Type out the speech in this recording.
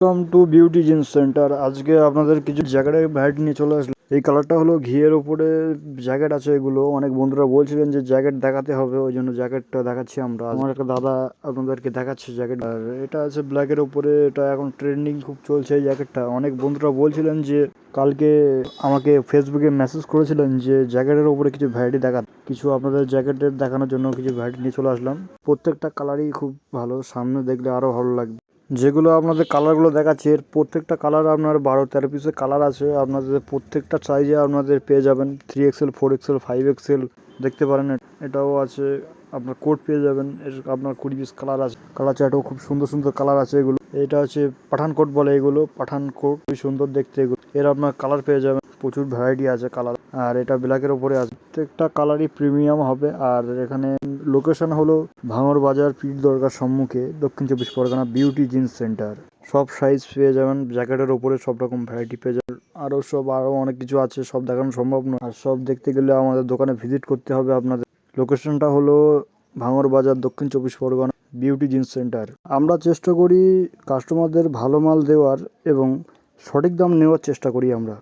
Welcome to beauty jeans centre. আজকে আপনাদের কিছু জ্যাকেটের ভ্যারাইটি নিয়ে চলে আসলো। এই কালারটা হলো ঘিয়ের উপরে জ্যাকেট আছে। এগুলো অনেক বন্ধুরা বলছিলেন যে জ্যাকেট দেখাতে হবে, ওই জন্য জ্যাকেটটা দেখাচ্ছি আমরা। আমার একটা দাদা আপনাদেরকে দেখাচ্ছে জ্যাকেট। আর এটা আছে ব্ল্যাকের উপরে, এটা এখন ট্রেন্ডিং খুব চলছে এই জ্যাকেটটা। অনেক বন্ধুরা বলছিলেন যে কালকে আমাকে ফেসবুকে মেসেজ করেছিলেন যে জ্যাকেটের উপরে কিছু ভ্যারাইটি কিছু আপনাদের জ্যাকেটের দেখানোর জন্য কিছু ভ্যারাইটি নিয়ে চলে আসলাম। প্রত্যেকটা কালারই খুব ভালো, সামনে দেখলে আরো ভালো লাগবে। যেগুলো আপনাদের কালারগুলো দেখাচ্ছে এর প্রত্যেকটা কালার আপনার 12-13 পিসের কালার আছে। আপনাদের প্রত্যেকটা সাইজে আপনাদের পেয়ে যাবেন। 3XL, 4XL, 5XL দেখতে পারেন। এটাও আছে, আপনার কোট পেয়ে যাবেন। এর আপনার 20 পিস কালার আছে। কালার চার্টও খুব সুন্দর সুন্দর কালার আছে এগুলো। এটা হচ্ছে পাঠান কোট বলে এগুলো, পাঠান কোট, খুবই সুন্দর দেখতে এগুলো। এর আপনার কালার পেয়ে যাবেন, প্রচুর ভ্যারাইটি আছে কালার। আর এটা ব্ল্যাকের উপরে আছে। প্রত্যেকটা কালারই প্রিমিয়াম হবে। আর এখানে লোকেশন হলো ভাঙড় বাজার, পীর দরগার সম্মুখে, দক্ষিণ 24 পরগনা, বিউটি জিন্স সেন্টার। সব সাইজ পেয়ে যাবেন, জ্যাকেটের উপরে সব রকম ভ্যারাইটি পেয়ে যাবেন। আরো অনেক কিছু আছে, সব দেখানো সম্ভব নয়। আর সব দেখতে গেলে আমাদের দোকানে ভিজিট করতে হবে আপনাদের। লোকেশনটা হলো ভাঙড় বাজার, দক্ষিণ 24 পরগনা, বিউটি জিন্স সেন্টার। আমরা চেষ্টা করি কাস্টমারদের ভালো মাল দেওয়ার এবং সঠিক দাম নেওয়ার চেষ্টা করি আমরা।